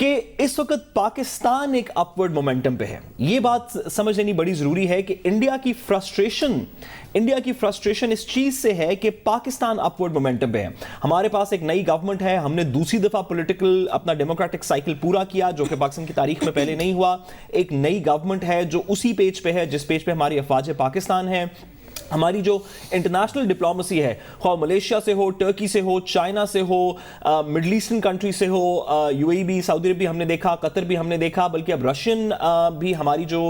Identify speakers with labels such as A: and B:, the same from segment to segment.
A: کہ اس وقت پاکستان ایک اپورڈ مومنٹم پہ ہے. یہ بات سمجھ لینی بڑی ضروری ہے کہ انڈیا کی فرسٹریشن اس چیز سے ہے کہ پاکستان اپورڈ مومنٹم پہ ہے. ہمارے پاس ایک نئی گورنمنٹ ہے, ہم نے دوسری دفعہ پولیٹیکل اپنا ڈیموکریٹک سائیکل پورا کیا جو کہ پاکستان کی تاریخ میں پہلے نہیں ہوا. ایک نئی گورنمنٹ ہے جو اسی پیج پہ ہے جس پیج پہ ہماری افواج پاکستان ہے. ہماری جو انٹرنیشنل ڈپلومیسی ہے, خواہ ملیشیا سے ہو, ٹرکی سے ہو, چائنا سے ہو, مڈل ایسٹرن کنٹری سے ہو, یو اے بھی, سعودی عرب بھی ہم نے دیکھا, قطر بھی ہم نے دیکھا, بلکہ اب رشین بھی ہماری جو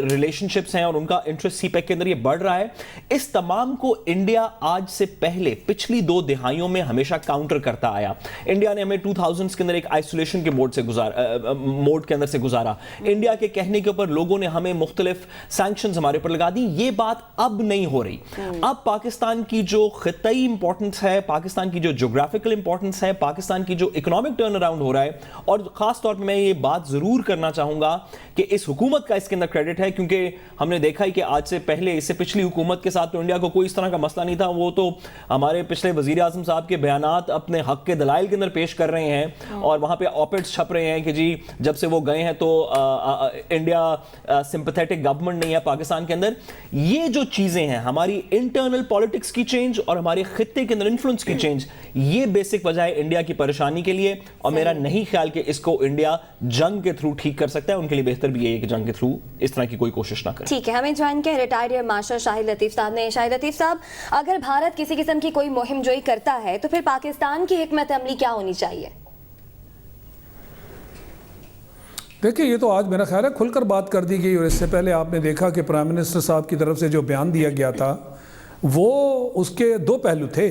A: ریلیشن شپس ہیں اور ان کا انٹرسٹ سی پیک کے اندر یہ بڑھ رہا ہے. اس تمام کو انڈیا آج سے پہلے پچھلی 2 دہائیوں میں ہمیشہ کاؤنٹر کرتا آیا. انڈیا نے ہمیں 2000s کے اندر ایک آئسولیشن کے موڈ کے اندر سے گزارا. انڈیا کے کہنے کے اوپر لوگوں نے ہمیں مختلف سینکشنز ہمارے اوپر لگا دی. یہ بات اب نہیں ہو رہی. اب پاکستان کی جو خطائی امپورٹنس ہے, پاکستان کی جو جغرافیکل امپورٹنس ہے, پاکستان کی جو اکنامک ٹرن اراؤنڈ ہو رہا ہے, اور خاص طور پہ میں یہ بات ضرور کرنا چاہوں گا کہ اس حکومت کا اس کے اندر کریڈٹ ہے, کیونکہ ہم نے دیکھا ہی کہ آج سے پہلے اس سے پچھلی حکومت کے ساتھ تو انڈیا کو کوئی اس طرح کا مسئلہ نہیں تھا. وہ تو ہمارے پچھلے وزیر اعظم صاحب کے بیانات اپنے حق کے دلائل کے اندر پیش کر رہے ہیں, اور وہاں پہ آپڈز چھپ رہے ہیں کہ جی جب سے وہ گئے ہیں تو انڈیا سمپیتھیٹک گورنمنٹ نہیں ہے پاکستان کے اندر. یہ جو چیزیں ہیں, ہماری انٹرنل پالیٹکس کی چینج اور ہمارے خطے کے اندر انفلوئنس کی چینج, یہ بیسک وجہ ہے انڈیا کی پریشانی کے لیے. اور میرا نہیں خیال کہ اس کو انڈیا جنگ کے تھرو ٹھیک کر سکتا ہے. ان کے لیے بہتر بھی یہ ہے کہ جنگ کے تھرو اس طرح کی کوئی کوشش نہ کرے.
B: ٹھیک ہے, ہمیں جوائن کیا ریٹائرڈ ایئر مارشل شاہد لطیف صاحب نے. شاہد لطیف صاحب, اگر بھارت کسی قسم کی کوئی مہم جوئی کرتا ہے تو پھر پاکستان کی حکمت عملی کیا ہونی چاہیے؟
C: دیکھیں, یہ تو آج میرا خیال ہے کھل کر بات کر دی گئی, اور اس سے پہلے آپ نے دیکھا کہ پرائم منسٹر صاحب کی طرف سے جو بیان دیا گیا تھا وہ اس کے 2 پہلو تھے.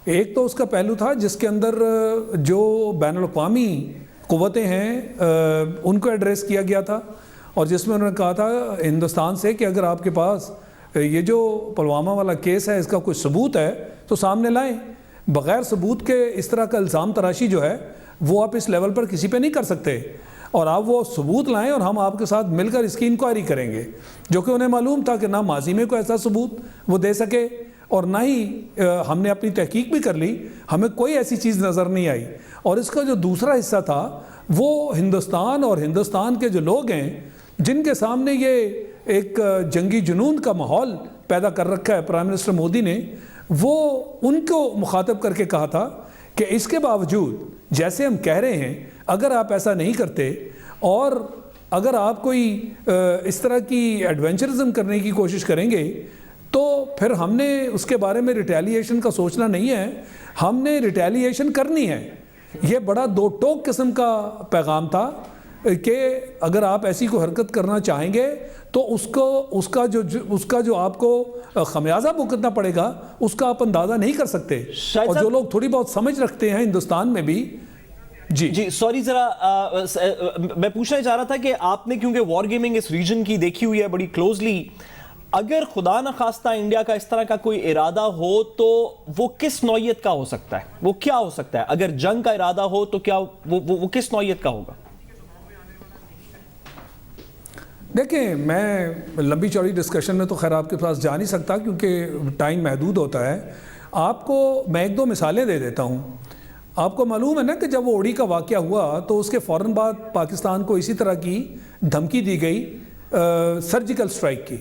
C: ایک تو اس کا پہلو تھا جس کے اندر جو بین الاقوامی قوتیں ہیں ان کو ایڈریس کیا گیا تھا, اور جس میں انہوں نے کہا تھا ہندوستان سے کہ اگر آپ کے پاس یہ جو پلوامہ والا کیس ہے اس کا کوئی ثبوت ہے تو سامنے لائیں. بغیر ثبوت کے اس طرح کا الزام تراشی جو ہے وہ آپ اس لیول پر کسی پہ نہیں کر سکتے, اور آپ وہ ثبوت لائیں اور ہم آپ کے ساتھ مل کر اس کی انکوائری کریں گے. جو کہ انہیں معلوم تھا کہ نہ ماضی میں کوئی ایسا ثبوت وہ دے سکے, اور نہ ہی ہم نے اپنی تحقیق بھی کر لی, ہمیں کوئی ایسی چیز نظر نہیں آئی. اور اس کا جو دوسرا حصہ تھا وہ ہندوستان اور ہندوستان کے جو لوگ ہیں جن کے سامنے یہ ایک جنگی جنون کا ماحول پیدا کر رکھا ہے پرائم منسٹر مودی نے, وہ ان کو مخاطب کر کے کہا تھا کہ اس کے باوجود جیسے ہم کہہ رہے ہیں اگر آپ ایسا نہیں کرتے اور اگر آپ کوئی اس طرح کی ایڈونچرزم کرنے کی کوشش کریں گے تو پھر ہم نے اس کے بارے میں ریٹیلیشن کا سوچنا نہیں ہے, ہم نے ریٹیلیشن کرنی ہے. یہ بڑا 2 ٹوک قسم کا پیغام تھا کہ اگر آپ ایسی کو حرکت کرنا چاہیں گے تو اس کا جو آپ کو خمیازہ بھگتنا پڑے گا اس کا آپ اندازہ نہیں کر سکتے. اور جو لوگ تھوڑی بہت سمجھ رکھتے ہیں ہندوستان میں بھی.
A: جی سوری, ذرا میں پوچھنا چاہ رہا تھا کہ آپ نے کیونکہ وار گیمنگ اس ریجن کی دیکھی ہوئی ہے بڑی کلوزلی, اگر خدا نہ خواستہ انڈیا کا اس طرح کا کوئی ارادہ ہو تو وہ کس نوعیت کا ہو سکتا ہے, وہ کیا ہو سکتا ہے؟ اگر جنگ کا ارادہ ہو تو کیا وہ کس نوعیت کا ہوگا؟
C: دیکھیں, میں لمبی چوڑی ڈسکشن میں تو خیر آپ کے پاس جا نہیں سکتا کیونکہ ٹائم محدود ہوتا ہے. آپ کو میں 1-2 مثالیں دے دیتا ہوں. آپ کو معلوم ہے نا کہ جب وہ اڑی کا واقعہ ہوا تو اس کے فوراً بعد پاکستان کو اسی طرح کی دھمکی دی گئی سرجیکل سٹرائک کی.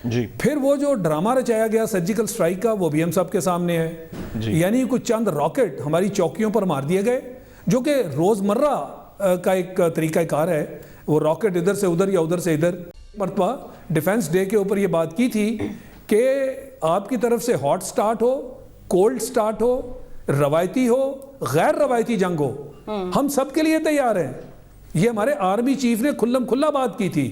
A: جی,
C: پھر وہ جو ڈرامہ رچایا گیا سرجیکل سٹرائک کا وہ بھی ہم سب کے سامنے ہے. یعنی کچھ چند راکٹ ہماری چوکیوں پر مار دیے گئے جو کہ روزمرہ کا ایک طریقہ کار ہے. وہ راکٹ ادھر سے ادھر یا ادھر سے ادھر. مرتبہ ڈیفنس ڈے کے اوپر یہ بات کی تھی کہ آپ کی طرف سے ہاٹ سٹارٹ ہو, کولڈ سٹارٹ ہو, روایتی ہو, غیر روایتی جنگ ہو, ہم سب کے لیے تیار ہیں. یہ ہمارے آرمی چیف نے کھلا بات کی تھی,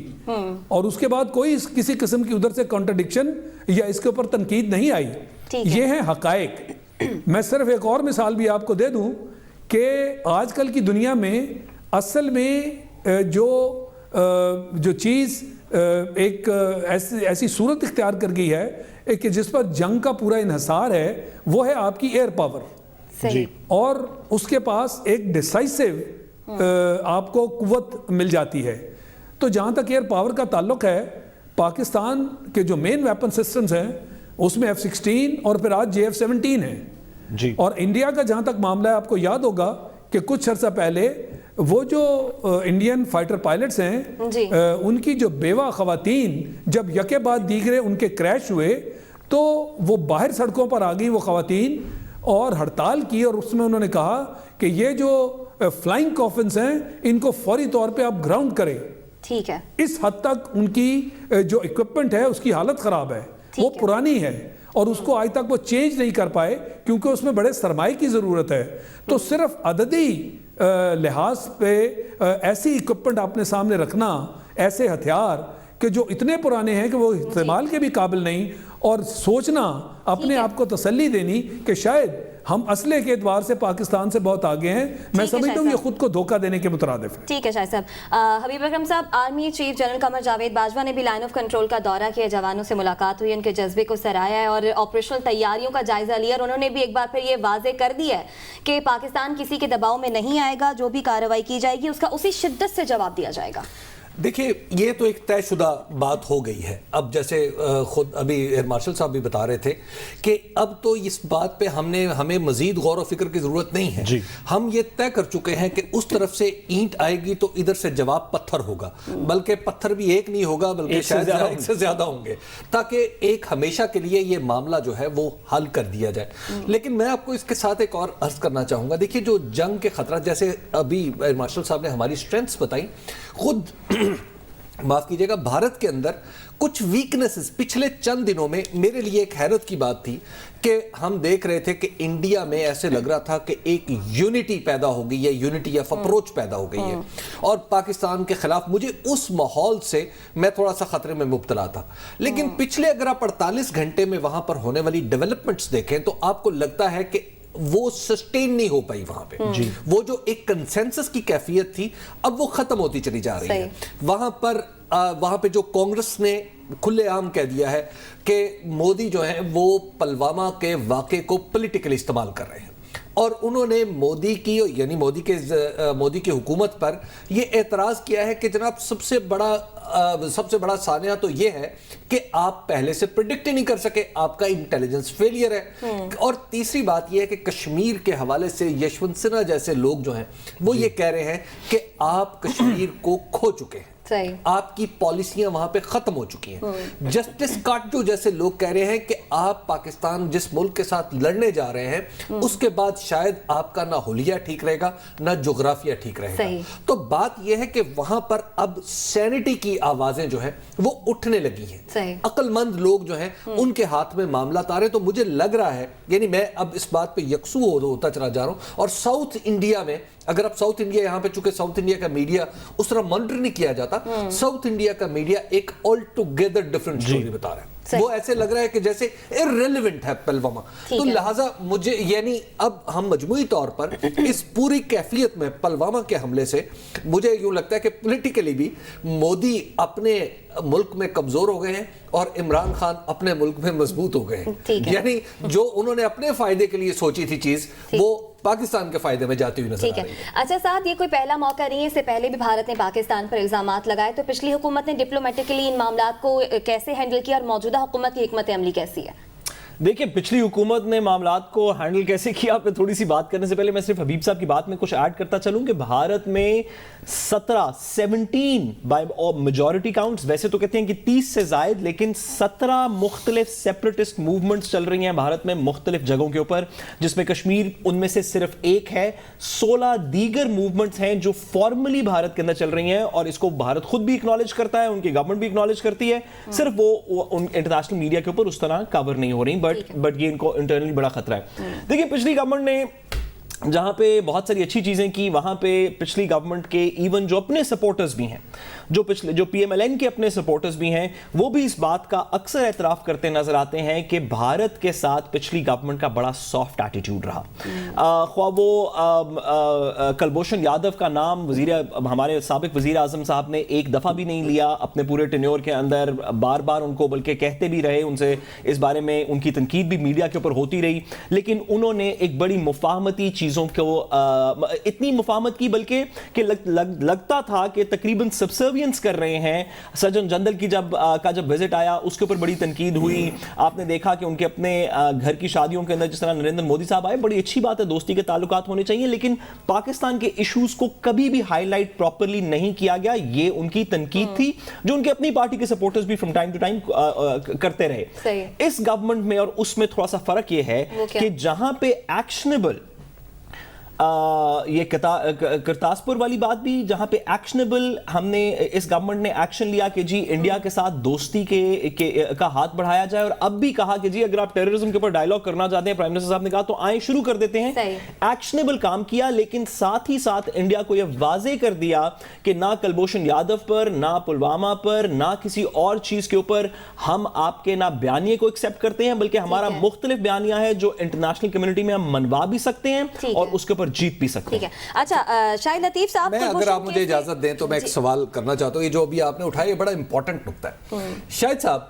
C: اور اس کے بعد کوئی کسی قسم کی ادھر سے کانٹرڈکشن یا اس کے اوپر تنقید نہیں آئی. یہ ہیں حقائق. میں صرف ایک اور مثال بھی آپ کو دے دوں کہ آج کل کی دنیا میں اصل میں جو چیز ایک ایسی صورت اختیار کر گئی ہے کہ جس پر جنگ کا پورا انحصار ہے وہ ہے آپ کی ایئر پاور. اور اس کے پاس ایک ڈیسائسو آپ کو قوت مل جاتی ہے. تو جہاں تک ایئر پاور کا تعلق ہے, پاکستان کے جو مین ویپن سسٹمز ہیں اس میں F-16 اور پھر آج JF-17 ہیں. اور انڈیا کا جہاں تک معاملہ ہے, آپ کو یاد ہوگا کہ کچھ عرصہ پہلے وہ جو انڈین فائٹر پائلٹس ہیں
B: جی
C: ان کی جو بیوہ خواتین جب یکے بعد دیگرے ان کے کریش ہوئے تو وہ باہر سڑکوں پر آ گئی وہ خواتین اور ہڑتال کی, اور اس میں انہوں نے کہا کہ یہ جو فلائنگ کافنز ہیں ان کو فوری طور پہ آپ گراؤنڈ کریں.
B: ٹھیک ہے.
C: اس حد تک ان کی جو اکوپمنٹ ہے اس کی حالت خراب ہے, وہ پرانی ہے اور اس کو آج تک وہ چینج نہیں کر پائے کیونکہ اس میں بڑے سرمائے کی ضرورت ہے. تو صرف عددی لحاظ پہ ایسی اکوپمنٹ اپنے سامنے رکھنا, ایسے ہتھیار کہ جو اتنے پرانے ہیں کہ وہ استعمال کے بھی قابل نہیں, اور سوچنا اپنے آپ کو تسلی دینی کہ شاید ہم اسلحے کے اعتبار سے پاکستان سے بہت آگے ہیں, میں سمجھتا ہوں یہ خود کو دھوکہ دینے کے مترادف ہے.
B: ٹھیک ہے شاہد صاحب. حبیب اکرم صاحب, army chief general Qamar Javed Bajwa نے بھی لائن آف کنٹرول کا دورہ کیا, جوانوں سے ملاقات ہوئی, ان کے جذبے کو سراہا ہے اور آپریشنل تیاریوں کا جائزہ لیا, اور انہوں نے بھی ایک بار پھر یہ واضح کر دیا ہے کہ پاکستان کسی کے دباؤ میں نہیں آئے گا, جو بھی کارروائی کی جائے گی اس کا اسی شدت سے جواب دیا جائے گا.
D: دیکھیے یہ تو ایک طے شدہ بات ہو گئی ہے. اب جیسے خود ابھی ایئر مارشل صاحب بھی بتا رہے تھے کہ اب تو اس بات پہ ہمیں مزید غور و فکر کی ضرورت نہیں ہے. ہم یہ طے کر چکے ہیں کہ اس طرف سے اینٹ آئے گی تو ادھر سے جواب پتھر ہوگا, بلکہ پتھر بھی ایک نہیں ہوگا بلکہ شاید ایک سے زیادہ ہوں گے, تاکہ ایک ہمیشہ کے لیے یہ معاملہ جو ہے وہ حل کر دیا جائے. لیکن میں آپ کو اس کے ساتھ ایک اور عرض کرنا چاہوں گا. دیکھیے جو جنگ کے خطرات, جیسے ابھی ایئر مارشل صاحب نے ہماری سٹرینتھس بتائی, خود معاف کیجئے گا بھارت کے اندر کچھ ویکنسز پچھلے چند دنوں میں میرے لیے ایک حیرت کی بات تھی کہ ہم دیکھ رہے تھے کہ انڈیا میں ایسے لگ رہا تھا کہ ایک یونٹی پیدا ہو گئی ہے, یونٹی آف اپروچ پیدا ہو گئی ہے, اور پاکستان کے خلاف مجھے اس ماحول سے میں تھوڑا سا خطرے میں مبتلا تھا. لیکن پچھلے اگر آپ 48 گھنٹے میں وہاں پر ہونے والی ڈیولپمنٹس دیکھیں تو آپ کو لگتا ہے کہ وہ سسٹین نہیں ہو پائی وہاں پہ. وہ جو ایک کنسنسس کی کیفیت تھی اب وہ ختم ہوتی چلی جا رہی ہے. وہاں پہ جو کانگریس نے کھلے عام کہہ دیا ہے کہ مودی جو ہیں وہ پلوامہ کے واقعے کو پولیٹیکلی استعمال کر رہے ہیں, اور انہوں نے مودی کی یعنی مودی کی حکومت پر یہ اعتراض کیا ہے کہ جناب سب سے بڑا سانحہ تو یہ ہے کہ آپ پہلے سے پریڈکٹ ہی نہیں کر سکے, آپ کا انٹیلیجنس فیلئر ہے. اور تیسری بات یہ ہے کہ کشمیر کے حوالے سے یشونت سنہا جیسے لوگ جو ہیں وہ یہ کہہ رہے ہیں کہ آپ کشمیر کو کھو چکے ہیں, آپ کی پالیسیاں وہاں پہ ختم ہو چکی ہیں. جسٹس کاٹجو جیسے لوگ کہہ رہے ہیں کہ آپ پاکستان جس ملک کے ساتھ لڑنے جا رہے ہیں اس کے بعد شاید آپ کا نہ حلیہ ٹھیک رہے گا نہ جغرافیہ ٹھیک رہے گا. تو بات یہ ہے کہ وہاں پر اب سینٹی کی آوازیں جو ہیں وہ اٹھنے لگی ہیں, عقل مند لوگ جو ہیں ان کے ہاتھ میں معاملات آ رہے ہیں. تو مجھے لگ رہا ہے, یعنی میں اب اس بات پہ یکسو ہوتا چلا جا رہا ہوں, اور ساؤتھ انڈیا میں اگر اب ساؤتھ انڈیا یہاں پہ چونکہ ساؤتھ انڈیا کا میڈیا اس طرح مانیٹر نہیں کیا جاتا, ساؤتھ انڈیا کا میڈیا ایک آل ٹوگیدر ڈیفرنٹ سٹوری بتا رہا ہے. وہ ایسے لگ رہا ہے کہ جیسے irrelevant ہے پلوامہ. تو لہٰذا مجھے یعنی اب ہم مجموعی طور پر اس پوری کیفیت میں پلوامہ کے حملے سے مجھے یوں لگتا ہے کہ پولیٹیکلی بھی مودی اپنے ملک میں کمزور ہو گئے ہیں اور عمران خان اپنے ملک میں مضبوط ہو گئے ہیں. یعنی جو انہوں نے اپنے فائدے کے لیے سوچی تھی چیز وہ پاکستان کے فائدے میں جاتی ہوئی نظر آ رہی ہے.
B: اچھا صاحب, یہ کوئی پہلا موقع نہیں ہے, اس سے پہلے بھی بھارت نے پاکستان پر الزامات لگائے, تو پچھلی حکومت نے ڈپلومیٹکلی ان معاملات کو کیسے ہینڈل کیا اور موجودہ حکومت کی حکمت عملی کیسی ہے؟
A: دیکھیں پچھلی حکومت نے معاملات کو ہینڈل کیسے کیا, پہ تھوڑی سی بات کرنے سے پہلے میں صرف حبیب صاحب کی بات میں کچھ ایڈ کرتا چلوں کہ بھارت میں 17 بائی میجورٹی کاؤنٹس, ویسے تو کہتے ہیں کہ 30 سے زائد, لیکن 17 مختلف سیپریٹسٹ موومنٹس چل رہی ہیں بھارت میں مختلف جگہوں کے اوپر, جس میں کشمیر ان میں سے صرف ایک ہے. 16 دیگر موومنٹس ہیں جو فارملی بھارت کے اندر چل رہی ہیں, اور اس کو بھارت خود بھی اکنالج کرتا ہے, ان کی گورنمنٹ بھی اکنالج کرتی ہے, صرف وہ انٹرنیشنل میڈیا کے اوپر اس طرح کور نہیں ہو رہی, بٹ یہ ان کو انٹرنلی بڑا خطرہ ہے. دیکھیں پچھلی گورنمنٹ نے جہاں پہ بہت ساری اچھی چیزیں کی, وہاں پہ پچھلی گورنمنٹ کے ایون جو اپنے سپورٹرز بھی ہیں, جو پی ایم ایل این کے اپنے سپورٹرز بھی ہیں, وہ بھی اس بات کا اکثر اعتراف کرتے نظر آتے ہیں کہ بھارت کے ساتھ پچھلی گورنمنٹ کا بڑا سافٹ ایٹیٹیوڈ رہا. خواہ وہ کلبھوشن یادو کا نام ہمارے سابق وزیر اعظم صاحب نے ایک دفعہ بھی نہیں لیا اپنے پورے ٹینیور کے اندر, بار بار ان کو بلکہ کہتے بھی رہے, ان سے اس بارے میں ان کی تنقید بھی میڈیا کے اوپر ہوتی رہی, لیکن انہوں نے ایک بڑی مفاہمتی چیزوں کو اتنی مفاہمت کی، بلکہ کہ لگتا تھا کہ تقریباً سبسروینس کر رہے ہیں. سرجن جنرل کی جب وزٹ آیا اس کے اوپر بڑی تنقید ہوئی. آپ نے دیکھا کہ ان کے اپنے گھر کی شادیوں کے اندر جس طرح نریندر مودی صاحب آئے، بڑی اچھی بات ہے، دوستی کے تعلقات ہونے چاہیے، لیکن پاکستان کے ایشوز کو کبھی بھی ہائی لائٹ پراپرلی نہیں کیا گیا. یہ ان کی تنقید تھی جو ان کے اپنی پارٹی کے سپورٹرز بھی فرام ٹائم ٹو ٹائم کرتے رہے. اس گورنمنٹ میں اور اس میں تھوڑا سا فرق یہ ہے کہ جہاں پہ ایکشنیبل یہ کرتاسپور والی بات بھی، جہاں پہ ایکشنیبل ہم نے اس گورنمنٹ نے ایکشن لیا کہ جی انڈیا کے ساتھ دوستی کا ہاتھ بڑھایا جائے، اور اب بھی کہا کہ جی اگر آپ ٹیررزم کے اوپر ڈائیلاگ کرنا چاہتے ہیں، پرائم منسٹر صاحب نے کہا تو آئیں شروع کر دیتے ہیں. ایکشنیبل کام کیا، لیکن ساتھ ہی ساتھ انڈیا کو یہ واضح کر دیا کہ نہ کلبھوشن یادو پر، نہ پلوامہ پر، نہ کسی اور چیز کے اوپر ہم آپ کے نہ بیانیے کو ایکسیپٹ کرتے ہیں، بلکہ ہمارا مختلف بیانیہ ہے جو انٹرنیشنل کمیونٹی میں ہم منوا بھی سکتے ہیں اور اس کے اوپر جیت بھی سکتے ہیں.
B: اچھا شاہد لطیف صاحب،
D: میں اگر آپ مجھے اجازت دیں تو میں ایک سوال کرنا چاہتا ہوں. یہ جو ابھی آپ نے اٹھایا یہ بڑا امپورٹنٹ نکتہ ہے. شاہد صاحب،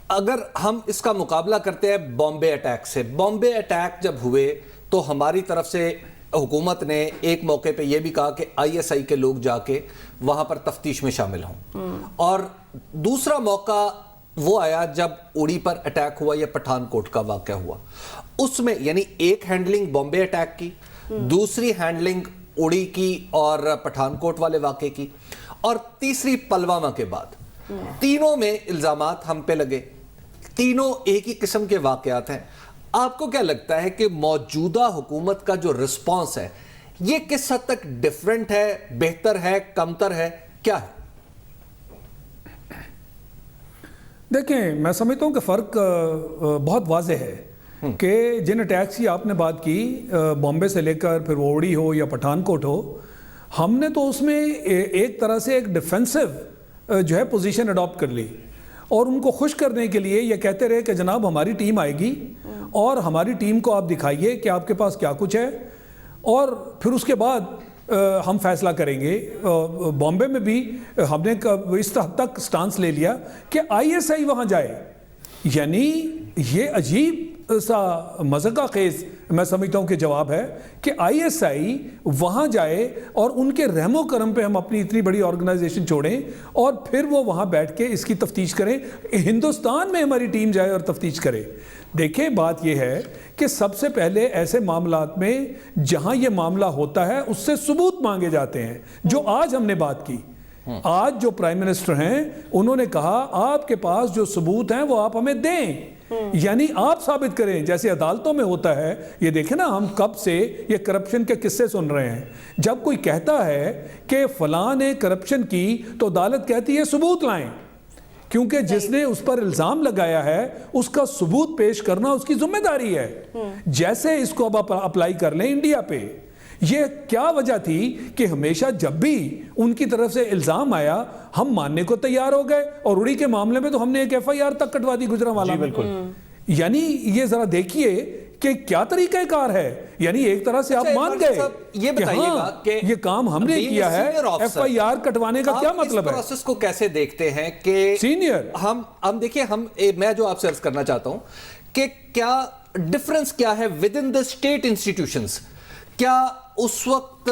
D: اگر ہم اس کا مقابلہ کرتے ہیں بامبے اٹیک سے، بامبے اٹیک جب ہوئے تو ہماری طرف سے حکومت نے ایک موقع پہ یہ بھی کہا کہ آئی ایس آئی کے لوگ جا کے وہاں پر تفتیش میں شامل ہوں، اور دوسرا موقع وہ آیا جب اڑی پر اٹیک ہوا یا پٹھان کوٹ کا واقعہ ہوا. اس میں یعنی ایک ہینڈلنگ بامبے اٹیک کی، دوسری ہینڈلنگ اڑی کی اور پٹھان کوٹ والے واقعے کی، اور تیسری پلوامہ کے بعد. تینوں میں الزامات ہم پہ لگے، تینوں ایک ہی قسم کے واقعات ہیں. آپ کو کیا لگتا ہے کہ موجودہ حکومت کا جو رسپانس ہے یہ کس حد تک ڈیفرنٹ ہے، بہتر ہے، کمتر ہے، کیا ہے؟
C: دیکھیں، میں سمجھتا ہوں کہ فرق بہت واضح ہے کہ جن اٹیکس کی آپ نے بات کی، بامبے سے لے کر پھر اوڑی ہو یا پٹھان کوٹ ہو، ہم نے تو اس میں ایک طرح سے ایک ڈیفینسو جو ہے پوزیشن اڈاپٹ کر لی، اور ان کو خوش کرنے کے لیے یہ کہتے رہے کہ جناب ہماری ٹیم آئے گی اور ہماری ٹیم کو آپ دکھائیے کہ آپ کے پاس کیا کچھ ہے، اور پھر اس کے بعد ہم فیصلہ کریں گے. بامبے میں بھی ہم نے اس حد تک سٹانس لے لیا کہ آئی ایس آئی وہاں جائے. یعنی یہ عجیب سا مذہقہ خیز میں سمجھتا ہوں کہ جواب ہے کہ آئی ایس آئی وہاں جائے اور ان کے رحم و کرم پہ ہم اپنی اتنی بڑی آرگنائزیشن چھوڑیں اور پھر وہ وہاں بیٹھ کے اس کی تفتیش کریں. ہندوستان میں ہماری ٹیم جائے اور تفتیش کرے. دیکھیں، بات یہ ہے کہ سب سے پہلے ایسے معاملات میں جہاں یہ معاملہ ہوتا ہے اس سے ثبوت مانگے جاتے ہیں، جو آج ہم نے بات کی. آج جو پرائم منسٹر ہیں انہوں نے کہا آپ کے پاس جو ثبوت ہیں وہ آپ ہمیں دیں، یعنی آپ ثابت کریں. جیسے عدالتوں میں ہوتا ہے، یہ دیکھیں نا، ہم کب سے یہ کرپشن کے قصے سن رہے ہیں. جب کوئی کہتا ہے کہ فلاں نے کرپشن کی تو عدالت کہتی ہے ثبوت لائیں، کیونکہ جس نے اس پر الزام لگایا ہے اس کا ثبوت پیش کرنا اس کی ذمہ داری ہے. جیسے اس کو اب اپلائی کر لیں انڈیا پہ. یہ کیا وجہ تھی کہ ہمیشہ جب بھی ان کی طرف سے الزام آیا ہم ماننے کو تیار ہو گئے، اور اڑی کے معاملے میں تو ہم نے ایک ایف آئی آر تک کٹوا دی گجرانوالہ میں. یعنی یہ ذرا دیکھیے کہ کیا طریقہ کار ہے. یعنی ایک طرح سے آپ مان گئے
D: یہ بتائیے گا کہ
C: یہ کام ہم نے کیا ہے. ایف آئی آر کٹوانے کا کیا مطلب ہے؟
D: آپ اس پروسیس کو کیسے دیکھتے ہیں کہ
C: سینئر
D: ہم دیکھیں، میں جو آپ سے عرض کرنا چاہتا ہوں کہ کیا ڈفرنس کیا ہے with in the state institutions. کیا اس وقت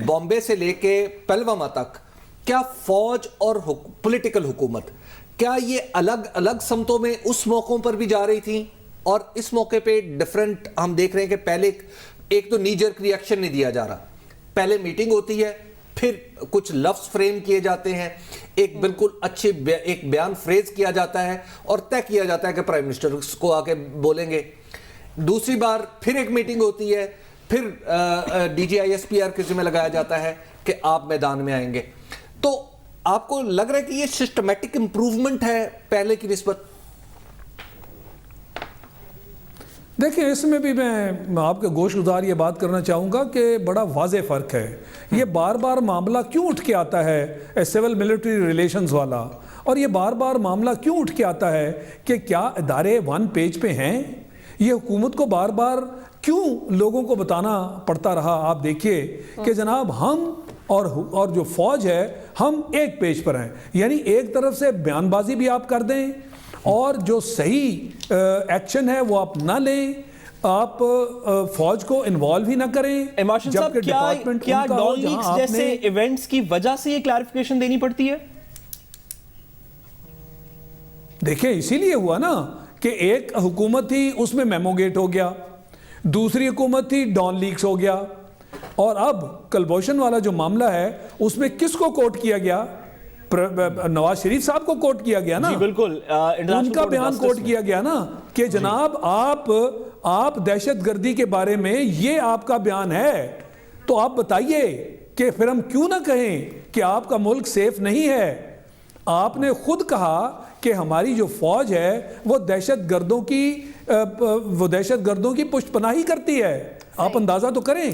D: بامبے سے لے کے پلوامہ تک کیا فوج اور پولیٹیکل حکومت کیا یہ الگ الگ سمتوں میں اس موقعوں پر بھی جا رہی تھیں، اور اس موقع پہ ڈیفرنٹ ہم دیکھ رہے ہیں کہ پہلے ایک تو نی جرک ری ایکشن نہیں دیا جا رہا، پہلے میٹنگ ہوتی ہے، پھر کچھ لفظ فریم کیے جاتے ہیں، ایک بالکل اچھے ایک بیان فریز کیا جاتا ہے اور طے کیا جاتا ہے کہ پرائم منسٹر اس کو آ کے بولیں گے. دوسری بار پھر ایک میٹنگ ہوتی ہے، پھر D G I S P R کے ذمہ لگایا جاتا ہے کہ آپ میدان میں آئیں گے. تو آپ کو لگ رہا ہے کہ یہ سسٹمیٹک امپروومنٹ ہے پہلے کی نسبت؟
C: دیکھیں، اس میں بھی میں آپ کے گوش گزار یہ بات کرنا چاہوں گا کہ بڑا واضح فرق ہے. یہ بار بار معاملہ کیوں اٹھ کے آتا ہے سول ملٹری ریلیشنز والا، اور یہ بار بار معاملہ کیوں اٹھ کے آتا ہے کہ کیا ادارے ون پیج پہ ہیں؟ یہ حکومت کو بار بار کیوں لوگوں کو بتانا پڑتا رہا؟ آپ دیکھیے کہ جناب ہم اور جو فوج ہے ہم ایک پیج پر ہیں. یعنی ایک طرف سے بیان بازی بھی آپ کر دیں اور جو صحیح ایکشن ہے وہ آپ نہ لیں، آپ فوج کو انوالو ہی نہ کریں.
A: ایمارشل صاحب
C: جبکہ ڈپارٹمنٹ
A: کیا
C: ان کا ہو
A: ڈان
C: جہاں
A: لیکس
C: آپ
A: جیسے
C: نے
A: ایونٹس کی وجہ سے یہ کلیریفیکیشن دینی پڑتی ہے؟
C: دیکھیں اسی لیے ہوا نا کہ ایک حکومت تھی اس میں میمو گیٹ ہو گیا, دوسری حکومت تھی ڈان لیکس ہو گیا, اور اب کلبھوشن والا جو معاملہ ہے اس میں کس کو کوٹ کیا گیا؟ نواز شریف صاحب کو کوٹ کیا گیا نا.
A: جی بالکل,
C: ان کا بیان کوٹ کیا گیا نا کہ جناب آپ دہشت گردی کے بارے میں یہ آپ کا بیان ہے, تو آپ بتائیے کہ پھر ہم کیوں نہ کہیں کہ آپ کا ملک سیف نہیں ہے. آپ نے خود کہا کہ ہماری جو فوج ہے وہ دہشت گردوں کی پشت پناہی کرتی ہے. آپ اندازہ تو کریں,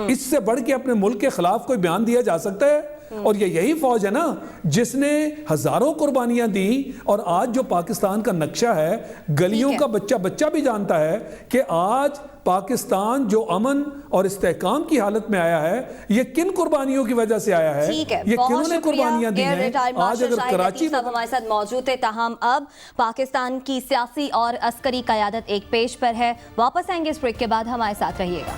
C: اس سے بڑھ کے اپنے ملک کے خلاف کوئی بیان دیا جا سکتا ہے؟ اور یہ یہی فوج ہے نا جس نے ہزاروں قربانیاں دی, اور آج جو پاکستان کا نقشہ ہے گلیوں کا بچہ بھی جانتا ہے کہ آج پاکستان جو امن اور استحکام کی حالت میں آیا ہے یہ کن قربانیوں کی وجہ سے آیا ہے, یہ کنہوں نے قربانیاں دی ہیں. آج اگر کراچی
B: ہمارے ساتھ موجود تھے, تاہم اب پاکستان کی سیاسی اور عسکری قیادت ایک پیش پر ہے. واپس آئیں گے اس بریک کے بعد, ہمارے ساتھ رہیے گا.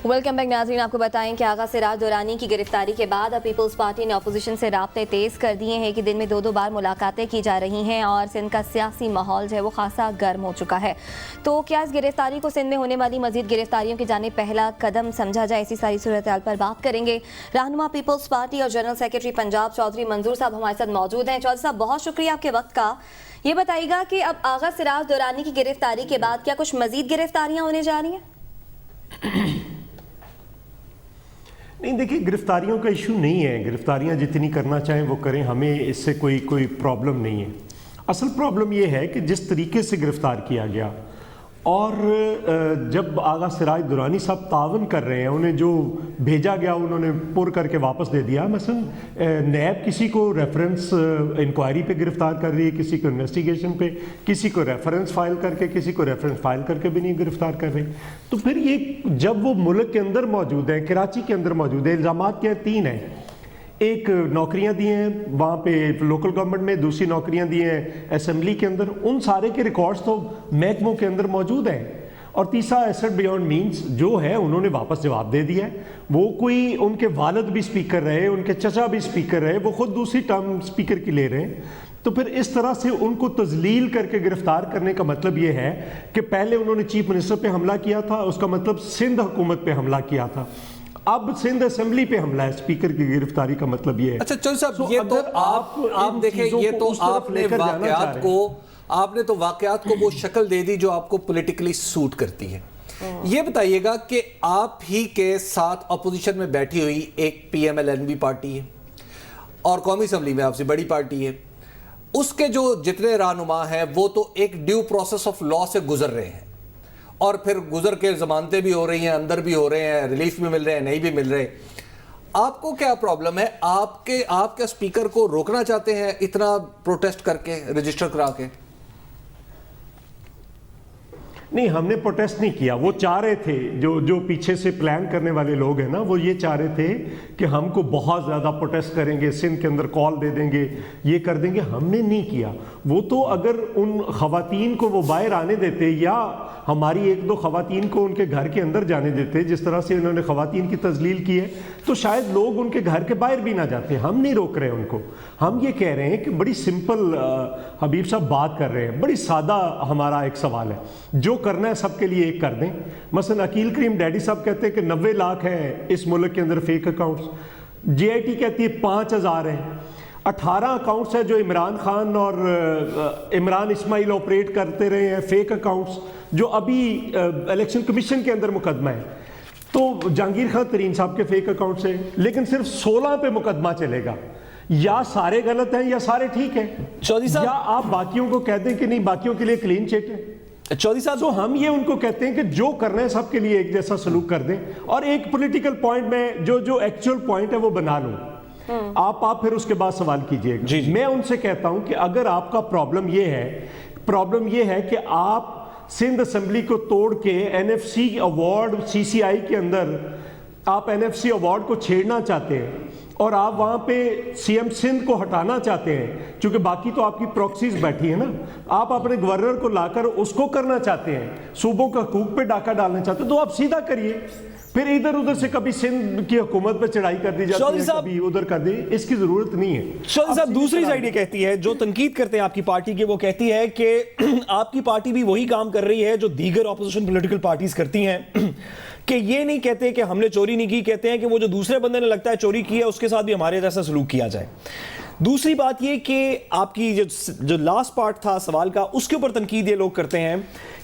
B: ویلکم بیک ناظرین. آپ کو بتائیں کہ آغا سراج دورانی کی گرفتاری کے بعد اب پیپلز پارٹی نے اپوزیشن سے رابطے تیز کر دیے ہیں کہ دن میں 2 بار ملاقاتیں کی جا رہی ہیں, اور سندھ کا سیاسی ماحول جو ہے وہ خاصا گرم ہو چکا ہے. تو کیا اس گرفتاری کو سندھ میں ہونے والی مزید گرفتاریوں کی جانب پہلا قدم سمجھا جائے؟ اسی ساری صورتحال پر بات کریں گے. رہنما پیپلز پارٹی اور جنرل سیکرٹری پنجاب چودھری منظور صاحب ہمارے ساتھ موجود ہیں. چودھری صاحب بہت شکریہ آپ کے وقت کا. یہ بتائیے گا کہ اب آغا سراج دورانی کی گرفتاری کے بعد کیا کچھ مزید گرفتاریاں ہونے جا رہی ہیں؟
E: نہیں دیکھیں, گرفتاریوں کا ایشو نہیں ہے. گرفتاریاں جتنی کرنا چاہیں وہ کریں, ہمیں اس سے کوئی پرابلم نہیں ہے. اصل پرابلم یہ ہے کہ جس طریقے سے گرفتار کیا گیا, اور جب آغا سراج دورانی صاحب تعاون کر رہے ہیں, انہیں جو بھیجا گیا انہوں نے پر کر کے واپس دے دیا. مثلا نیب کسی کو ریفرنس انکوائری پہ گرفتار کر رہی ہے, کسی کو انویسٹیگیشن پہ, کسی کو ریفرنس فائل کر کے, کسی کو ریفرنس فائل کر کے بھی نہیں گرفتار کر رہی. تو پھر یہ جب وہ ملک کے اندر موجود ہیں, کراچی کے اندر موجود ہیں, الزامات کیا ہیں؟ 3 ہیں. ایک نوکریاں دی ہیں وہاں پہ لوکل گورنمنٹ میں, دوسری نوکریاں دی ہیں اسمبلی کے اندر, ان سارے کے ریکارڈز تو محکموں کے اندر موجود ہیں. اور تیسرا ایسٹ بیونڈ مینز جو ہے انہوں نے واپس جواب دے دیا ہے. وہ کوئی ان کے والد بھی اسپیکر رہے, ان کے چچا بھی اسپیکر رہے, وہ خود دوسری ٹرم اسپیکر کی لے رہے ہیں. تو پھر اس طرح سے ان کو تذلیل کر کے گرفتار کرنے کا مطلب یہ ہے کہ پہلے انہوں نے چیف منسٹر پہ حملہ کیا تھا, اس کا مطلب سندھ حکومت پہ حملہ کیا تھا. اب سندھ اسمبلی پہ حملہ ہے, اسپیکر کی گرفتاری کا مطلب یہ ہے.
D: اچھا چودھری صاحب, یہ تو آپ دیکھیں, یہ تو آپ نے تو واقعات کو وہ شکل دے دی جو آپ کو پولیٹیکلی سوٹ کرتی ہے. یہ بتائیے گا کہ آپ ہی کے ساتھ اپوزیشن میں بیٹھی ہوئی ایک پی ایم ایل این بھی پارٹی ہے, اور قومی اسمبلی میں آپ سے بڑی پارٹی ہے, اس کے جو جتنے رہنما ہیں وہ تو ایک ڈیو پروسیس آف لا سے گزر رہے ہیں, اور پھر گزر کے ضمانتیں بھی ہو رہی ہیں, اندر بھی ہو رہے ہیں, ریلیف بھی مل رہے ہیں, نہیں بھی مل رہے. آپ کو کیا پرابلم ہے؟ آپ کے اسپیکر کو روکنا چاہتے ہیں اتنا پروٹیسٹ کر کے, رجسٹر کرا کے؟
E: نہیں, ہم نے پروٹیسٹ نہیں کیا. وہ چاہ رہے تھے, جو پیچھے سے پلان کرنے والے لوگ ہیں نا, وہ یہ چاہ رہے تھے کہ ہم کو بہت زیادہ پروٹیسٹ کریں گے, سندھ کے اندر کال دے دیں گے, یہ کر دیں گے. ہم نے نہیں کیا. وہ تو اگر ان خواتین کو وہ باہر آنے دیتے, یا ہماری 1-2 خواتین کو ان کے گھر کے اندر جانے دیتے, جس طرح سے انہوں نے خواتین کی تذلیل کی ہے, تو شاید لوگ ان کے گھر کے باہر بھی نہ جاتے. ہم نہیں روک رہے ان کو. ہم یہ کہہ رہے ہیں کہ بڑی سمپل حبیب صاحب بات کر رہے ہیں, بڑی سادہ ہمارا ایک سوال ہے, جو کرنا ہے سب کے لیے ایک کر دیں. مثلا عقیل کریم ڈیڈی صاحب کہتے ہیں کہ 90 لاکھ ہیں اس ملک کے اندر fake accounts, J I T کہتی ہے 5000 ہیں. 18 اکاؤنٹس ہیں جو عمران خان اور عمران اسماعیل آپریٹ کرتے رہے ہیں, فیک اکاؤنٹس, جو ابھی الیکشن کمیشن کے اندر مقدمہ ہے. تو جہانگیر خان ترین صاحب کے فیک اکاؤنٹس ہیں, لیکن صرف 16 پہ مقدمہ چلے گا. یا سارے غلط ہیں یا سارے ٹھیک ہیں, یا آپ باقیوں کو کہہ دیں کہ نہیں باقیوں کے لیے کلین چٹ ہے.
A: چودھری صاحب,
E: تو ہم یہ ان کو کہتے ہیں کہ جو کرنا ہے سب کے لیے ایک جیسا سلوک کر دیں, اور ایک پولیٹیکل پوائنٹ میں جو ایکچوئل پوائنٹ ہے وہ بنا لوں. آپ پھر اس کے بعد سوال کیجئے گا. میں ان سے کہتا ہوں کہ اگر آپ کا پرابلم یہ ہے کہ آپ سندھ اسمبلی کو توڑ کے این ایف سی ایوارڈ سی سی آئی کے اندر آپ این ایف سی ایوارڈ کو چھیڑنا چاہتے ہیں, اور آپ وہاں پہ سی ایم سندھ کو ہٹانا چاہتے ہیں چونکہ باقی تو آپ کی پروکسیز بیٹھی ہیں نا, آپ اپنے گورنر کو لا کر اس کو کرنا چاہتے ہیں, صوبوں کا حقوق پہ ڈاکہ ڈالنا چاہتے ہیں, تو آپ سیدھا کریے. پھر ادھر ادھر سے کبھی سندھ کی حکومت پہ چڑھائی کر دی جاتی ہے, کبھی ادھر کر دی, اس کی ضرورت نہیں ہے.
A: چودھری صاحب دوسری سائیڈ یہ کہتی ہے, جو تنقید کرتے ہیں آپ کی پارٹی کے, وہ کہتی ہے کہ آپ کی پارٹی بھی وہی کام کر رہی ہے جو دیگر اپوزیشن پولیٹیکل پارٹیز کرتی ہیں, کہ یہ نہیں کہتے کہ ہم نے چوری نہیں کی, کہتے ہیں کہ وہ جو دوسرے بندے نے لگتا ہے چوری کی ہے اس کے ساتھ بھی ہمارے جیسا سلوک کیا جائے. دوسری بات یہ کہ آپ کی جو لاسٹ پارٹ تھا سوال کا, اس کے اوپر تنقید یہ لوگ کرتے ہیں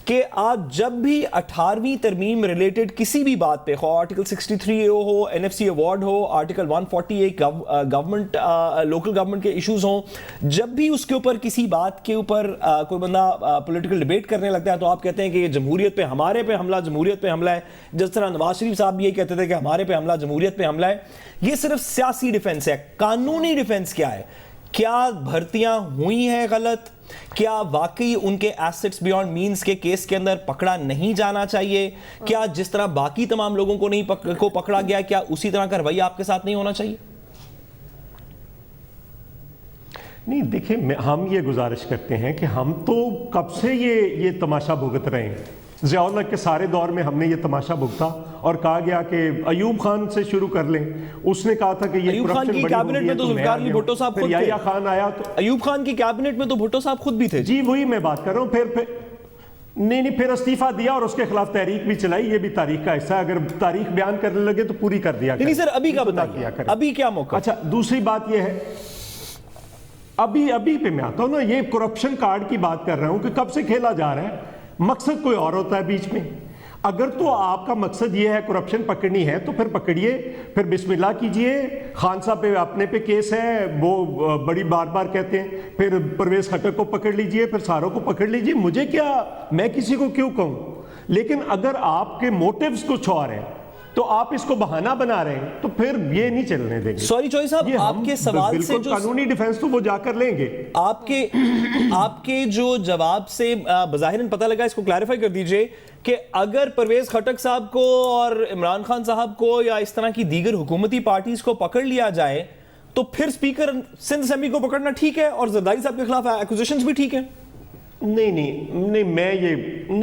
A: کہ آپ جب بھی 18ویں ترمیم ریلیٹڈ کسی بھی بات پہ, خواہ آرٹیکل 63 ہو, این ایف سی ایوارڈ ہو, آرٹیکل 148 گورنمنٹ لوکل گورنمنٹ کے ایشوز ہوں, جب بھی اس کے اوپر کسی بات کے اوپر کوئی بندہ پولیٹیکل ڈیبیٹ کرنے لگتا ہے تو آپ کہتے ہیں کہ یہ جمہوریت پہ, ہمارے پہ حملہ, جمہوریت پہ حملہ ہے. جس طرح نواز شریف صاحب بھی یہ کہتے تھے کہ ہمارے پہ حملہ, جمہوریت پہ حملہ ہے. یہ صرف سیاسی ڈیفنس ہے, قانونی ڈیفنس کیا ہے؟ کیا بھرتیاں ہوئی ہیں غلط؟ کیا واقعی ان کے ایسٹس بیونڈ مینز کے کیس کے اندر پکڑا نہیں جانا چاہیے؟ کیا جس طرح باقی تمام لوگوں کو پکڑا گیا, کیا اسی طرح کا رویہ آپ کے ساتھ نہیں ہونا چاہیے؟
E: نہیں دیکھیں, ہم یہ گزارش کرتے ہیں کہ ہم تو کب سے یہ تماشا بھگت رہے ہیں. ضیاء اللہ کے سارے دور میں ہم نے یہ تماشا بھگتا اور کہا گیا کہ ایوب خان سے شروع کر لیں, اس نے کہا تھا کہ یہ
A: ایوب خان کی کیبنٹ میں تو ذوالفقار علی بھٹو صاحب خود تھے.
E: خان آیا تو
A: ایوب خان کی کیبنٹ میں تو بھٹو صاحب خود بھی تھے.
E: جی وہی میں بات کر رہا ہوں. پھر استعفیٰ دیا اور اس کے خلاف تحریک بھی چلائی. یہ بھی تاریخ کا حصہ ہے, اگر تاریخ بیان کرنے لگے تو پوری کر دیا.
A: نہیں سر, ابھی کا بتائیے, ابھی کیا موقع؟
E: اچھا دوسری بات یہ ہے, ابھی پہ میں آتا ہوں نا, یہ کرپشن کارڈ کی بات کر رہا ہوں کہ کب سے کھیلا جا رہا ہے. مقصد کوئی اور ہوتا ہے بیچ میں. اگر تو آپ کا مقصد یہ ہے کرپشن پکڑنی ہے تو پھر پکڑیے, پھر بسم اللہ کیجئے. خان صاحب پہ اپنے پہ کیس ہے, وہ بڑی بار کہتے ہیں, پھر پرویز خٹک کو پکڑ لیجئے, پھر ساروں کو پکڑ لیجئے. مجھے کیا, میں کسی کو کیوں کہوں. لیکن اگر آپ کے موٹیوز کچھ اور ہیں تو آپ اس کو بہانہ بنا رہے ہیں تو پھر یہ نہیں چلنے دیں گے.
A: سوری چوہدری صاحب, آپ کے سوال سے جو
E: قانونی ڈیفنس تو وہ جا کر لیں گے.
A: آپ کے جو جواب سے بظاہراً پتہ لگا, اس کو کلیریفائی کر دیجئے کہ اگر پرویز خٹک صاحب کو اور عمران خان صاحب کو یا اس طرح کی دیگر حکومتی پارٹیز کو پکڑ لیا جائے تو پھر سپیکر سندھ اسمبلی کو پکڑنا ٹھیک ہے اور زرداری صاحب کے خلاف ایکوزیشنز بھی ٹھیک ہیں؟
E: نہیں,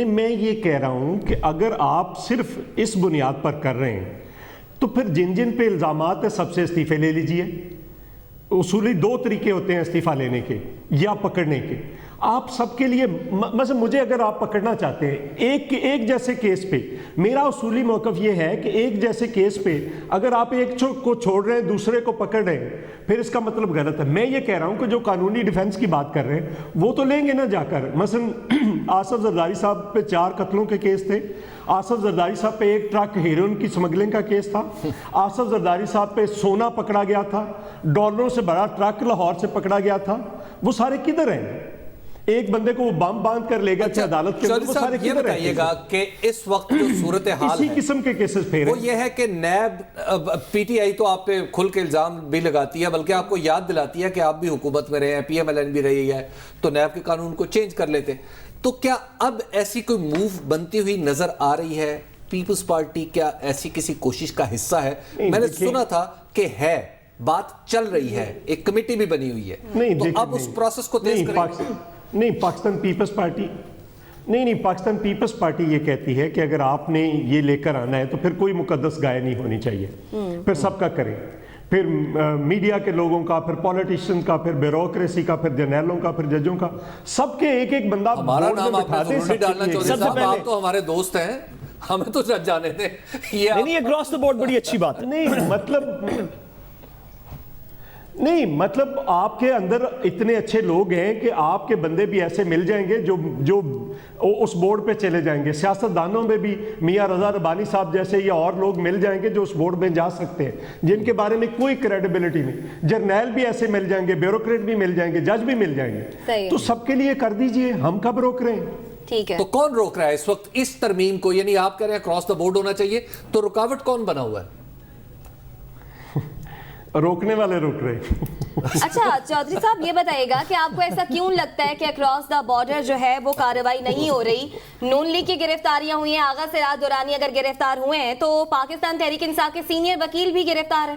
E: میں یہ کہہ رہا ہوں کہ اگر آپ صرف اس بنیاد پر کر رہے ہیں تو پھر جن پہ الزامات ہیں سب سے استعفے لے لیجئے. اصولی 2 طریقے ہوتے ہیں استعفیٰ لینے کے یا پکڑنے کے. آپ سب کے لیے, مثلا مجھے اگر آپ پکڑنا چاہتے ہیں ایک جیسے کیس پہ, میرا اصولی موقف یہ ہے کہ ایک جیسے کیس پہ اگر آپ ایک کو چھوڑ رہے ہیں دوسرے کو پکڑ رہے ہیں پھر اس کا مطلب غلط ہے. میں یہ کہہ رہا ہوں کہ جو قانونی ڈیفنس کی بات کر رہے ہیں وہ تو لیں گے نا جا کر. مثلا آصف زرداری صاحب پہ 4 قتلوں کے کیس تھے, آصف زرداری صاحب پہ 1 ٹرک ہیروئن کی سمگلنگ کا کیس تھا, آصف زرداری صاحب پہ سونا پکڑا گیا تھا, ڈالروں سے بڑا ٹرک لاہور سے پکڑا گیا تھا. وہ سارے کدھر ہیں؟ ایک بندے کو وہ بم باندھ کر لے گا عدالت کے اندر, وہ سارے
D: یہ بتائیے گا کہ اس وقت جو صورتحال
E: اسی قسم کے کیسز پھیرے,
D: وہ یہ ہے کہ نیب پی ٹی آئی تو آپ پہ کھل کے الزام بھی لگاتی ہے, بلکہ آپ کو یاد دلاتی ہے کہ آپ بھی حکومت میں رہے ہیں, پی ایم ایل این بھی رہی ہے, تو نیب کے قانون کو چینج کر لیتے. تو کیا اب ایسی کوئی موو بنتی ہوئی نظر آ رہی ہے؟ پیپلز پارٹی کیا ایسی کسی کوشش کا حصہ ہے؟ میں نے سنا تھا کہ ہے, بات چل رہی ہے, ایک کمیٹی بھی بنی ہوئی ہے, تو اب اس پروسیس کو تیز کریں.
E: نہیں, پاکستان پیپلز پارٹی یہ کہتی ہے کہ اگر آپ نے یہ لے کر آنا ہے تو پھر کوئی مقدس گائے نہیں ہونی چاہیے, پھر سب کا کریں, پھر میڈیا کے لوگوں کا, پھر پولیٹیشین کا, پھر بیوروکریسی کا, پھر جرنیلوں کا, پھر ججوں کا, سب کے ایک بندہ.
D: ہمارا نام آپ نے ضروری ڈالنا چاہتے ہیں, آپ تو ہمارے دوست ہیں, ہمیں تو جانے دیں.
A: یہ اکراس دی بورڈ بڑی اچھی بات ہے.
E: نہیں مطلب آپ کے اندر اتنے اچھے لوگ ہیں کہ آپ کے بندے بھی ایسے مل جائیں گے جو اس بورڈ پہ چلے جائیں گے. سیاستدانوں میں بھی میاں رضا ربانی صاحب جیسے یا اور لوگ مل جائیں گے جو اس بورڈ میں جا سکتے ہیں, جن کے بارے میں کوئی کریڈیبلٹی نہیں. جرنیل بھی ایسے مل جائیں گے, بیوروکریٹ بھی مل جائیں گے, جج بھی مل جائیں گے. تو سب کے لیے کر دیجئے, ہم کب روک رہے ہیں؟
B: ٹھیک ہے,
D: تو کون روک رہا ہے اس وقت اس ترمیم کو؟ یعنی آپ کہہ رہے ہیں کراس دا بورڈ ہونا چاہیے, تو رکاوٹ کون بنا ہوا ہے؟
E: روکنے والے روک رہے.
B: اچھا چودھری صاحب یہ بتائیے گا کہ آپ کو ایسا کیوں لگتا ہے کہ اکراس دا بارڈر جو ہے وہ کارروائی نہیں ہو رہی؟ نون لیگ کی گرفتاریاں ہوئی ہیں, آغا سراج دورانی اگر گرفتار ہوئے ہیں تو پاکستان تحریک انصاف کے سینئر وکیل بھی گرفتار ہیں.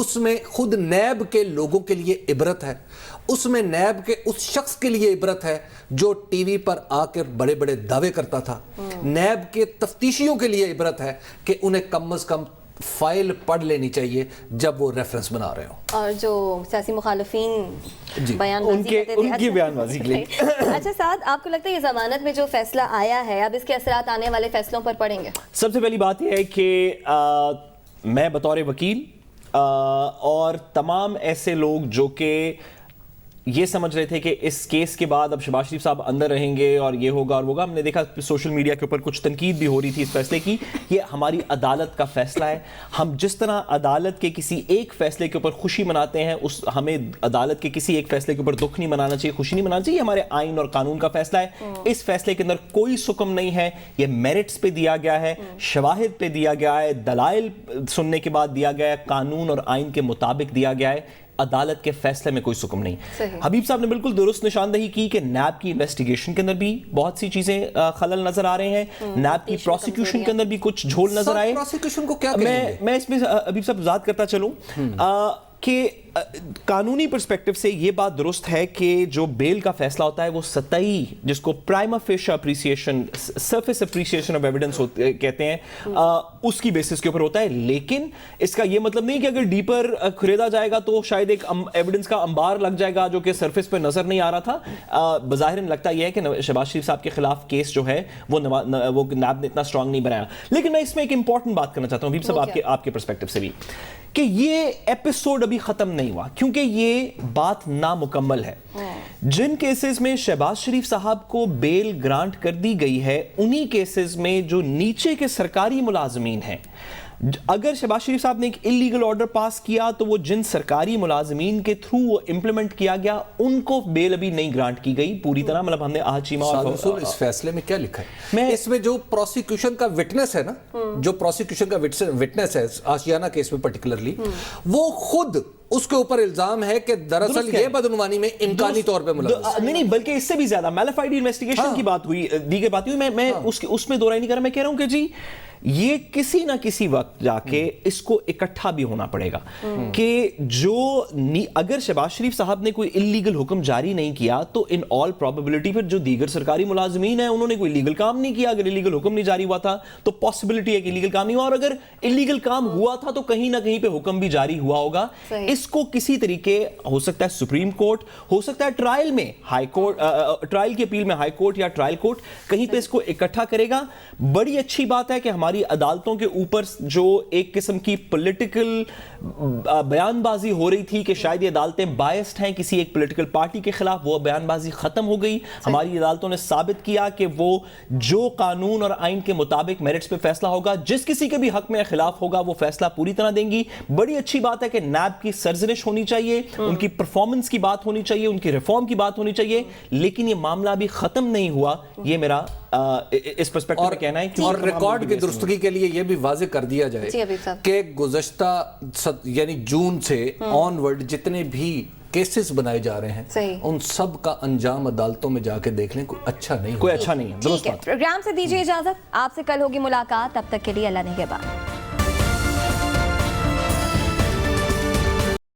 D: اس میں خود نیب کے لوگوں کے لیے عبرت ہے, اس میں نیب کے اس شخص کے لیے عبرت ہے جو ٹی وی پر آ کر بڑے بڑے دعوے کرتا تھا, نیب کے تفتیشیوں کے لیے عبرت ہے کہ انہیں کم از کم فائل پڑھ لینی چاہیے جب وہ ریفرنس بنا رہے ہوں.
B: اور جو سیاسی مخالفین بیان
A: ان کی بیان بازی کے لیے.
B: اچھا سعد, آپ کو لگتا ہے یہ ضمانت میں جو فیصلہ آیا ہے اب اس کے اثرات آنے والے فیصلوں پر پڑیں گے؟
A: سب سے پہلی بات یہ ہے کہ میں بطور وکیل اور تمام ایسے لوگ جو کہ یہ سمجھ رہے تھے کہ اس کیس کے بعد اب شہباز شریف صاحب اندر رہیں گے اور یہ ہوگا اور ہوگا, ہم نے دیکھا سوشل میڈیا کے اوپر کچھ تنقید بھی ہو رہی تھی اس فیصلے کی. یہ ہماری عدالت کا فیصلہ ہے, ہم جس طرح عدالت کے کسی ایک فیصلے کے اوپر خوشی مناتے ہیں, ہمیں عدالت کے کسی ایک فیصلے کے اوپر دکھ نہیں منانا چاہیے, خوشی نہیں منانا چاہیے. یہ ہمارے آئین اور قانون کا فیصلہ ہے. اس فیصلے کے اندر کوئی سکم نہیں ہے, یہ میرٹس پہ دیا گیا ہے, شواہد پہ دیا گیا ہے, دلائل سننے کے بعد دیا گیا ہے, قانون اور آئین کے مطابق دیا گیا ہے. عدالت کے فیصلے میں کوئی سکم نہیں. حبیب صاحب نے بالکل درست نشاندہی کی کہ نیب کی انویسٹیگیشن کے اندر بھی بہت سی چیزیں خلل نظر آ رہے ہیں, نیب کی پروسیکیوشن کے اندر بھی کچھ جھول نظر آئے.
D: پروسیکیوشن کو کیا کہیں گے؟
A: میں اس میں حبیب صاحب وضاحت کرتا چلوں کہ قانونی پرسپیکٹو سے یہ بات درست ہے کہ جو بیل کا فیصلہ ہوتا ہے وہ سطحی, جس کو prima facie appreciation, surface appreciation of evidence کہتے ہیں, اس کی بیسس کے اوپر ہوتا ہے. لیکن اس کا یہ مطلب نہیں کہ اگر ڈیپر کھریدا جائے گا تو شاید ایک ایویڈنس کا انبار لگ جائے گا جو کہ سرفیس پہ نظر نہیں آ رہا تھا. بظاہر لگتا یہ ہے کہ شہباز شریف صاحب کے خلاف کیس جو ہے وہ نیب نے اتنا اسٹرانگ نہیں بنایا. لیکن میں اس میں ایک امپورٹنٹ بات کرنا چاہتا ہوں حبیب صاحب آپ کے پرسپیکٹو سے بھی, کہ یہ ایپیسوڈ ابھی ختم نہیں ہوا کیونکہ یہ بات نامکمل ہے. جن کیسز میں شہباز شریف صاحب کو بیل گرانٹ کر دی گئی ہے انہی کیسز میں جو نیچے کے سرکاری ملازمین ہیں, اگر شہباز شریف صاحب نے ایک انلیگل آرڈر پاس کیا تو وہ جن سرکاری ملازمین کے تھرو وہ امپلیمنٹ کیا گیا ان کو بیل ابھی نہیں گرانٹ کی گئی پوری طرح. مطلب ہم نے چیمہ اور
D: اس فیصلے میں کیا لکھا ہے, اس میں جو پروسیکیوشن کا وٹنس ہے نا, جو پروسیکیوشن کا وٹنس ہے آشیانہ کیس میں پرٹیکولرلی, وہ خود اس کے اوپر الزام ہے کہ دراصل یہ بدعنوانی میں امکانی طور پہ ملوث
A: نہیں, بلکہ اس سے بھی زیادہ میلیفائڈ انویسٹیگیشن کی بات ہوئی, دیگر بات ہوئی. میں اس میں دو رائے نہیں کر رہا, میں کہہ رہا ہوں کہ جی یہ کسی نہ کسی وقت جا کے اس کو اکٹھا بھی ہونا پڑے گا کہ جو اگر شہباز شریف صاحب نے کوئی انلیگل حکم جاری نہیں کیا تو ان آل پروبیبلٹی پھر جو دیگر سرکاری ملازمین ہیں انہوں نے کوئی لیگل کام نہیں کیا. اگر انلیگل حکم نہیں جاری ہوا تھا تو پاسبلٹی ہے کہ انلیگل کام نہیں ہوا, اور اگر انلیگل کام ہوا تھا تو کہیں نہ کہیں پہ حکم بھی جاری ہوا ہوگا. اس کو کسی طریقے ہو سکتا ہے سپریم کورٹ, ہو سکتا ہے ٹرائل میں ہائی کورٹ, ٹرائل کی اپیل میں ہائی کورٹ یا ٹرائل کورٹ کہیں پہ اس کو اکٹھا کرے گا. بڑی اچھی بات ہے کہ ہماری عدالتوں کے اوپر جو ایک قسم کی پولیٹیکل بیان بازی ہو رہی تھی کہ شاید یہ عدالتیں بائسڈ ہیں کسی ایک پولیٹیکل پارٹی کے خلاف, وہ بیان بازی ختم ہو گئی. ہماری عدالتوں نے ثابت کیا کہ وہ جو قانون اور آئین کے مطابق میرٹس پہ فیصلہ ہوگا, جس کسی کے بھی حق میں خلاف ہوگا وہ فیصلہ پوری طرح دیں گی. بڑی اچھی بات ہے کہ نیب کی سرزنش ہونی چاہیے, ان کی پرفارمنس کی بات ہونی چاہیے, ان کی ریفارم کی بات ہونی چاہیے, لیکن یہ معاملہ ابھی ختم نہیں ہوا. یہ میرا اس پرسپیکٹو میں کہنا ہے.
D: اور ریکارڈ کی درستگی کے لیے یہ بھی واضح کر دیا جائے کہ گزشتہ یعنی جون سے آن ورڈ جتنے بھی کیسز بنائے جا رہے ہیں ان سب کا انجام عدالتوں میں جا کے دیکھ لیں, کوئی اچھا نہیں
A: ہے.
B: پروگرام سے دیجیے اجازت, آپ سے کل ہوگی ملاقات, تب تک کے لیے اللہ نگہبان.